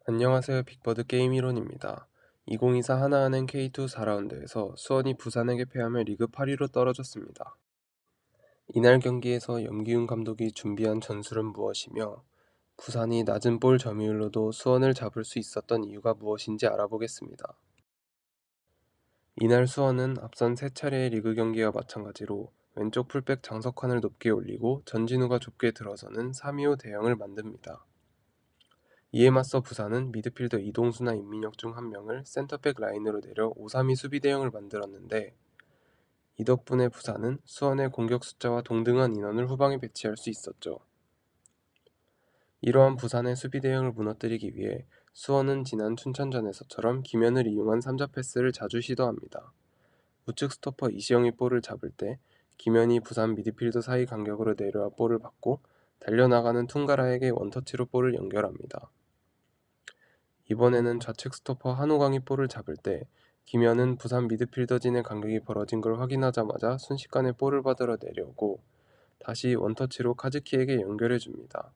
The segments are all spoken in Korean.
안녕하세요. 빅버드 게임 이론입니다. 2024 하나은행 K2 4라운드에서 수원이 부산에게 패하며 리그 8위로 떨어졌습니다. 이날 경기에서 염기훈 감독이 준비한 전술은 무엇이며 부산이 낮은 볼 점유율로도 수원을 잡을 수 있었던 이유가 무엇인지 알아보겠습니다. 이날 수원은 앞선 3차례의 리그 경기와 마찬가지로 왼쪽 풀백 장석환을 높게 올리고 전진우가 좁게 들어서는 3-2-5 대형을 만듭니다. 이에 맞서 부산은 미드필더 이동수나 임민혁 중 한 명을 센터백 라인으로 내려 5-3-2 수비 대형을 만들었는데 이 덕분에 부산은 수원의 공격 숫자와 동등한 인원을 후방에 배치할 수 있었죠. 이러한 부산의 수비 대형을 무너뜨리기 위해 수원은 지난 춘천전에서처럼 김현을 이용한 3자 패스를 자주 시도합니다. 우측 스토퍼 이시영이 볼을 잡을 때 김현이 부산 미드필더 사이 간격으로 내려와 볼을 받고 달려나가는 퉁가라에게 원터치로 볼을 연결합니다. 이번에는 좌측 스토퍼 한호강이 볼을 잡을 때 김현은 부산 미드필더진의 간격이 벌어진 걸 확인하자마자 순식간에 볼을 받으러 내려오고 다시 원터치로 카즈키에게 연결해줍니다.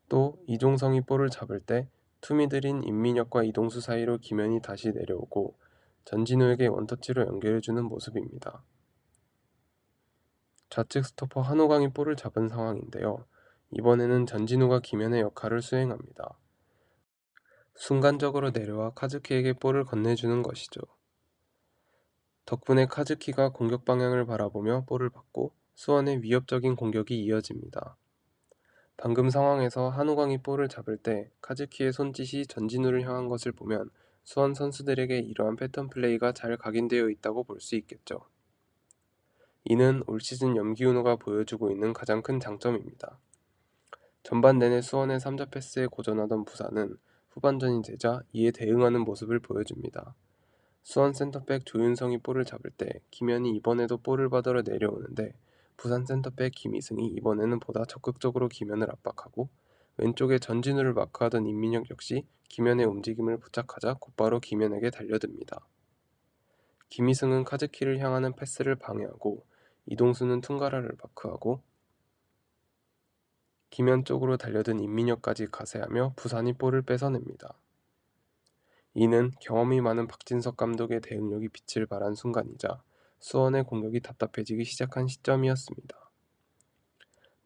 또 이종성이 볼을 잡을 때 투미들인 임민혁과 이동수 사이로 김현이 다시 내려오고 전진우에게 원터치로 연결해주는 모습입니다. 좌측 스토퍼 한호강이 볼을 잡은 상황인데요. 이번에는 전진우가 김현의 역할을 수행합니다. 순간적으로 내려와 카즈키에게 볼을 건네주는 것이죠. 덕분에 카즈키가 공격 방향을 바라보며 볼을 받고 수원의 위협적인 공격이 이어집니다. 방금 상황에서 한우광이 볼을 잡을 때 카즈키의 손짓이 전진우를 향한 것을 보면 수원 선수들에게 이러한 패턴 플레이가 잘 각인되어 있다고 볼 수 있겠죠. 이는 올 시즌 염기훈호가 보여주고 있는 가장 큰 장점입니다. 전반 내내 수원의 3자 패스에 고전하던 부산은 후반전이 되자 이에 대응하는 모습을 보여줍니다. 수원 센터백 조윤성이 볼을 잡을 때 김현이 이번에도 볼을 받으러 내려오는데 부산 센터백 김희승이 이번에는 보다 적극적으로 김현을 압박하고 왼쪽에 전진우를 마크하던 임민혁 역시 김현의 움직임을 부착하자 곧바로 김현에게 달려듭니다. 김희승은 카즈키를 향하는 패스를 방해하고 이동수는 퉁가라를 마크하고 김현 쪽으로 달려든 임민혁까지 가세하며 부산이 볼을 뺏어냅니다. 이는 경험이 많은 박진석 감독의 대응력이 빛을 발한 순간이자 수원의 공격이 답답해지기 시작한 시점이었습니다.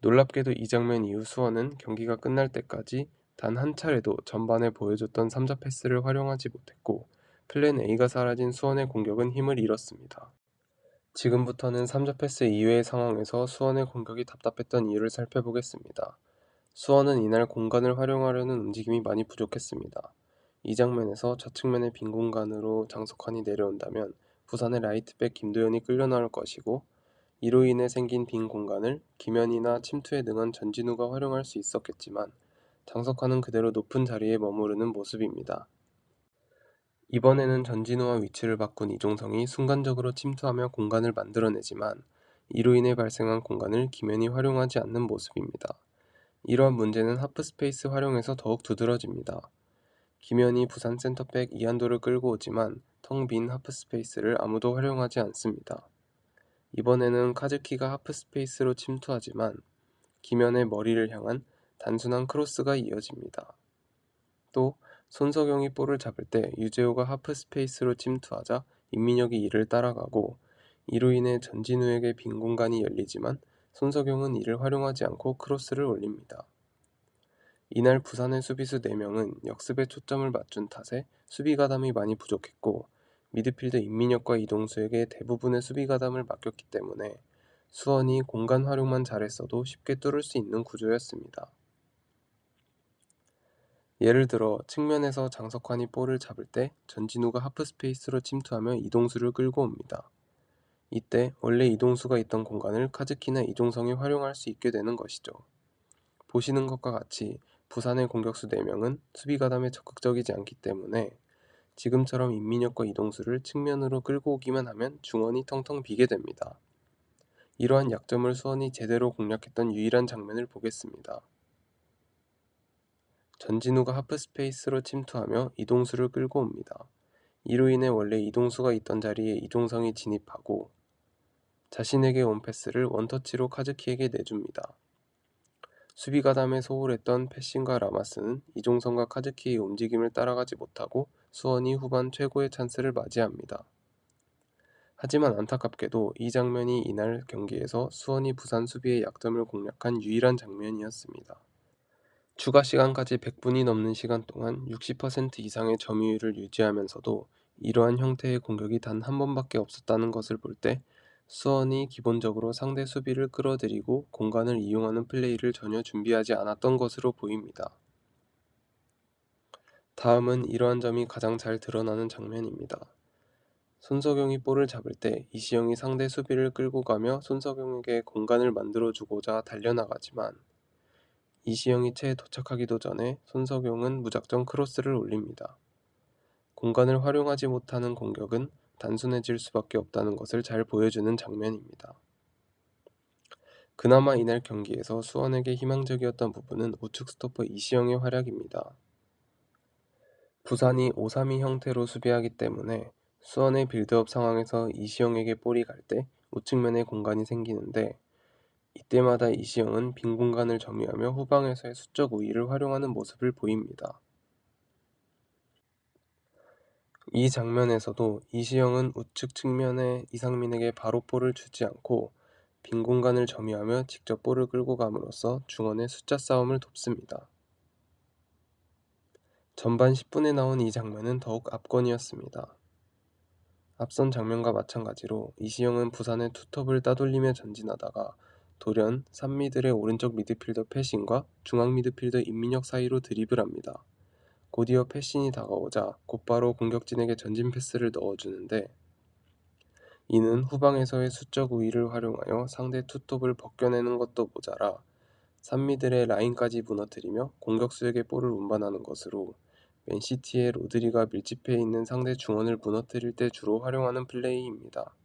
놀랍게도 이 장면 이후 수원은 경기가 끝날 때까지 단 한 차례도 전반에 보여줬던 3자 패스를 활용하지 못했고 플랜 A가 사라진 수원의 공격은 힘을 잃었습니다. 지금부터는 3자 패스 이외의 상황에서 수원의 공격이 답답했던 이유를 살펴보겠습니다. 수원은 이날 공간을 활용하려는 움직임이 많이 부족했습니다. 이 장면에서 좌측면의 빈 공간으로 장석환이 내려온다면 부산의 라이트백 김도현이 끌려 나올 것이고 이로 인해 생긴 빈 공간을 김현이나 침투에 능한 전진우가 활용할 수 있었겠지만 장석환은 그대로 높은 자리에 머무르는 모습입니다. 이번에는 전진우와 위치를 바꾼 이종성이 순간적으로 침투하며 공간을 만들어내지만 이로 인해 발생한 공간을 김현이 활용하지 않는 모습입니다. 이러한 문제는 하프스페이스 활용에서 더욱 두드러집니다. 김현이 부산 센터백 이한도를 끌고 오지만 텅 빈 하프스페이스를 아무도 활용하지 않습니다. 이번에는 카즈키가 하프스페이스로 침투하지만 김현의 머리를 향한 단순한 크로스가 이어집니다. 또 손석영이 볼을 잡을 때 유재호가 하프스페이스로 침투하자 임민혁이 이를 따라가고 이로 인해 전진우에게 빈 공간이 열리지만 손석영은 이를 활용하지 않고 크로스를 올립니다. 이날 부산의 수비수 4명은 역습에 초점을 맞춘 탓에 수비 가담이 많이 부족했고 미드필더 임민혁과 이동수에게 대부분의 수비 가담을 맡겼기 때문에 수원이 공간 활용만 잘했어도 쉽게 뚫을 수 있는 구조였습니다. 예를 들어 측면에서 장석환이 볼을 잡을 때 전진우가 하프스페이스로 침투하며 이동수를 끌고 옵니다. 이때 원래 이동수가 있던 공간을 카즈키나 이종성이 활용할 수 있게 되는 것이죠. 보시는 것과 같이 부산의 공격수 4명은 수비 가담에 적극적이지 않기 때문에 지금처럼 임민혁과 이동수를 측면으로 끌고 오기만 하면 중원이 텅텅 비게 됩니다. 이러한 약점을 수원이 제대로 공략했던 유일한 장면을 보겠습니다. 전진우가 하프스페이스로 침투하며 이동수를 끌고 옵니다. 이로 인해 원래 이동수가 있던 자리에 이종성이 진입하고 자신에게 온 패스를 원터치로 카즈키에게 내줍니다. 수비 가담에 소홀했던 패신과 라마스는 이종성과 카즈키의 움직임을 따라가지 못하고 수원이 후반 최고의 찬스를 맞이합니다. 하지만 안타깝게도 이 장면이 이날 경기에서 수원이 부산 수비의 약점을 공략한 유일한 장면이었습니다. 추가 시간까지 100분이 넘는 시간 동안 60% 이상의 점유율을 유지하면서도 이러한 형태의 공격이 단 한 번밖에 없었다는 것을 볼 때 수원이 기본적으로 상대 수비를 끌어들이고 공간을 이용하는 플레이를 전혀 준비하지 않았던 것으로 보입니다. 다음은 이러한 점이 가장 잘 드러나는 장면입니다. 손석영이 볼을 잡을 때 이시영이 상대 수비를 끌고 가며 손석영에게 공간을 만들어주고자 달려나가지만 이시영이 채 도착하기도 전에 손석영은 무작정 크로스를 올립니다. 공간을 활용하지 못하는 공격은 단순해질 수밖에 없다는 것을 잘 보여주는 장면입니다. 그나마 이날 경기에서 수원에게 희망적이었던 부분은 우측 스토퍼 이시영의 활약입니다. 부산이 5-3-2 형태로 수비하기 때문에 수원의 빌드업 상황에서 이시영에게 볼이 갈 때 우측면에 공간이 생기는데 이때마다 이시영은 빈 공간을 점유하며 후방에서의 수적 우위를 활용하는 모습을 보입니다. 이 장면에서도 이시영은 우측 측면에 이상민에게 바로 볼을 주지 않고 빈 공간을 점유하며 직접 볼을 끌고 감으로써 중원의 숫자 싸움을 돕습니다. 전반 10분에 나온 이 장면은 더욱 압권이었습니다. 앞선 장면과 마찬가지로 이시영은 부산의 투톱을 따돌리며 전진하다가 돌연 산미들의 오른쪽 미드필더 패신과 중앙 미드필더 임민혁 사이로 드리블합니다. 곧이어 패신이 다가오자 곧바로 공격진에게 전진 패스를 넣어주는데 이는 후방에서의 수적 우위를 활용하여 상대 투톱을 벗겨내는 것도 모자라 산미들의 라인까지 무너뜨리며 공격수에게 볼을 운반하는 것으로 맨시티의 로드리가 밀집해 있는 상대 중원을 무너뜨릴 때 주로 활용하는 플레이입니다.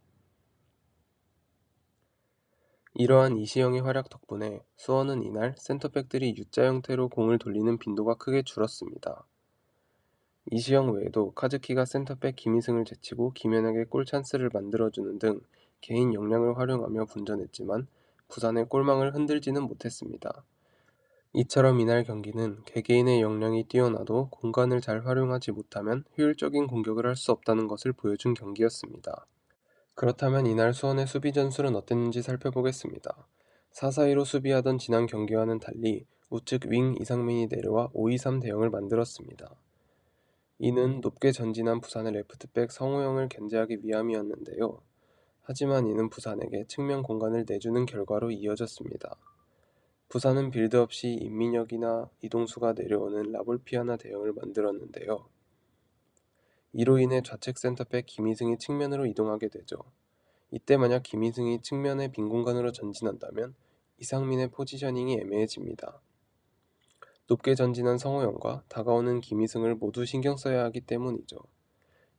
이러한 이시영의 활약 덕분에 수원은 이날 센터백들이 U자 형태로 공을 돌리는 빈도가 크게 줄었습니다. 이시영 외에도 카즈키가 센터백 김희승을 제치고 김연학의 골 찬스를 만들어주는 등 개인 역량을 활용하며 분전했지만 부산의 골망을 흔들지는 못했습니다. 이처럼 이날 경기는 개개인의 역량이 뛰어나도 공간을 잘 활용하지 못하면 효율적인 공격을 할 수 없다는 것을 보여준 경기였습니다. 그렇다면 이날 수원의 수비 전술은 어땠는지 살펴보겠습니다. 4-4-2로 수비하던 지난 경기와는 달리 우측 윙 이상민이 내려와 5-2-3 대형을 만들었습니다. 이는 높게 전진한 부산의 레프트백 성호영을 견제하기 위함이었는데요. 하지만 이는 부산에게 측면 공간을 내주는 결과로 이어졌습니다. 부산은 빌드업 시 임민혁이나 이동수가 내려오는 라볼피아나 대형을 만들었는데요. 이로 인해 좌측 센터백 김희승이 측면으로 이동하게 되죠. 이때 만약 김희승이 측면의 빈 공간으로 전진한다면 이상민의 포지셔닝이 애매해집니다. 높게 전진한 성호영과 다가오는 김희승을 모두 신경 써야 하기 때문이죠.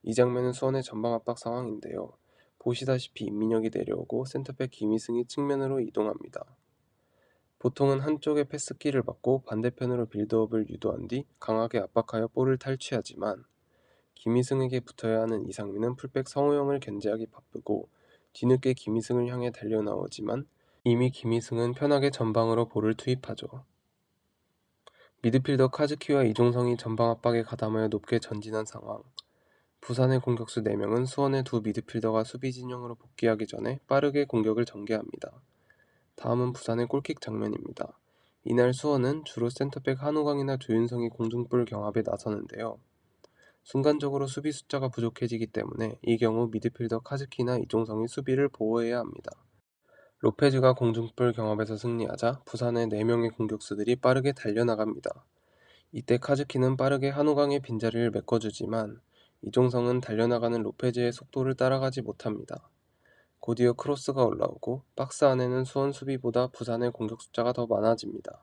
이 장면은 수원의 전방 압박 상황인데요. 보시다시피 임민혁이 내려오고 센터백 김희승이 측면으로 이동합니다. 보통은 한쪽에 패스키를 받고 반대편으로 빌드업을 유도한 뒤 강하게 압박하여 볼을 탈취하지만 김희승에게 붙어야 하는 이상민은 풀백 성호영을 견제하기 바쁘고 뒤늦게 김희승을 향해 달려나오지만 이미 김희승은 편하게 전방으로 볼을 투입하죠. 미드필더 카즈키와 이종성이 전방 압박에 가담하여 높게 전진한 상황. 부산의 공격수 4명은 수원의 두 미드필더가 수비 진영으로 복귀하기 전에 빠르게 공격을 전개합니다. 다음은 부산의 골킥 장면입니다. 이날 수원은 주로 센터백 한우광이나 조윤성이 공중볼 경합에 나서는데요. 순간적으로 수비 숫자가 부족해지기 때문에 이 경우 미드필더 카즈키나 이종성이 수비를 보호해야 합니다. 로페즈가 공중볼 경합에서 승리하자 부산의 4명의 공격수들이 빠르게 달려나갑니다. 이때 카즈키는 빠르게 한우광의 빈자리를 메꿔주지만 이종성은 달려나가는 로페즈의 속도를 따라가지 못합니다. 곧이어 크로스가 올라오고 박스 안에는 수원 수비보다 부산의 공격 숫자가 더 많아집니다.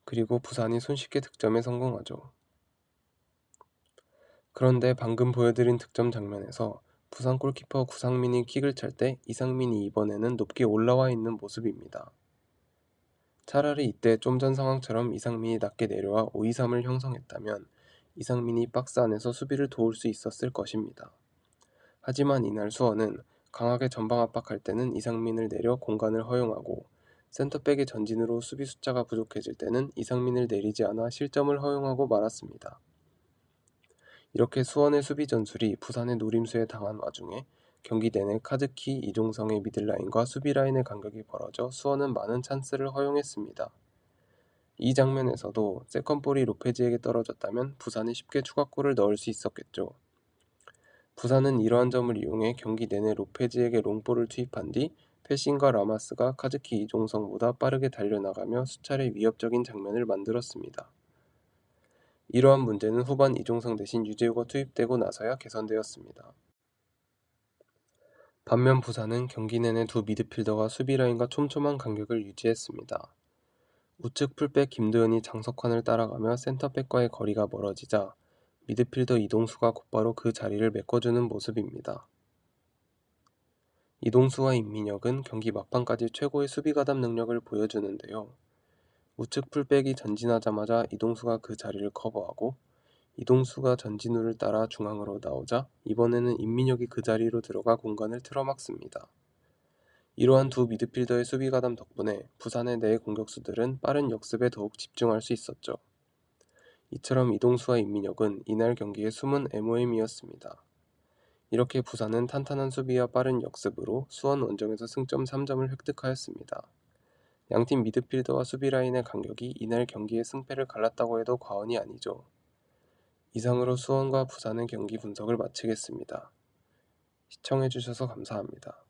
그리고 부산이 손쉽게 득점에 성공하죠. 그런데 방금 보여드린 득점 장면에서 부산 골키퍼 구상민이 킥을 찰 때 이상민이 이번에는 높게 올라와 있는 모습입니다. 차라리 이때 좀 전 상황처럼 이상민이 낮게 내려와 5-2-3을 형성했다면 이상민이 박스 안에서 수비를 도울 수 있었을 것입니다. 하지만 이날 수원은 강하게 전방 압박할 때는 이상민을 내려 공간을 허용하고 센터백의 전진으로 수비 숫자가 부족해질 때는 이상민을 내리지 않아 실점을 허용하고 말았습니다. 이렇게 수원의 수비 전술이 부산의 노림수에 당한 와중에 경기 내내 카즈키, 이종성의 미들라인과 수비라인의 간격이 벌어져 수원은 많은 찬스를 허용했습니다. 이 장면에서도 세컨볼이 로페즈에게 떨어졌다면 부산이 쉽게 추가골을 넣을 수 있었겠죠. 부산은 이러한 점을 이용해 경기 내내 로페즈에게 롱볼을 투입한 뒤 패싱과 라마스가 카즈키, 이종성보다 빠르게 달려나가며 수차례 위협적인 장면을 만들었습니다. 이러한 문제는 후반 이종성 대신 유재우가 투입되고 나서야 개선되었습니다. 반면 부산은 경기 내내 두 미드필더가 수비라인과 촘촘한 간격을 유지했습니다. 우측 풀백 김도현이 장석환을 따라가며 센터백과의 거리가 멀어지자 미드필더 이동수가 곧바로 그 자리를 메꿔주는 모습입니다. 이동수와 임민혁은 경기 막판까지 최고의 수비 가담 능력을 보여주는데요. 우측 풀백이 전진하자마자 이동수가 그 자리를 커버하고 이동수가 전진우를 따라 중앙으로 나오자 이번에는 임민혁이 그 자리로 들어가 공간을 틀어막습니다. 이러한 두 미드필더의 수비 가담 덕분에 부산의 내 공격수들은 빠른 역습에 더욱 집중할 수 있었죠. 이처럼 이동수와 임민혁은 이날 경기의 숨은 MOM이었습니다. 이렇게 부산은 탄탄한 수비와 빠른 역습으로 수원 원정에서 승점 3점을 획득하였습니다. 양팀 미드필더와 수비라인의 간격이 이날 경기의 승패를 갈랐다고 해도 과언이 아니죠. 이상으로 수원과 부산의 경기 분석을 마치겠습니다. 시청해주셔서 감사합니다.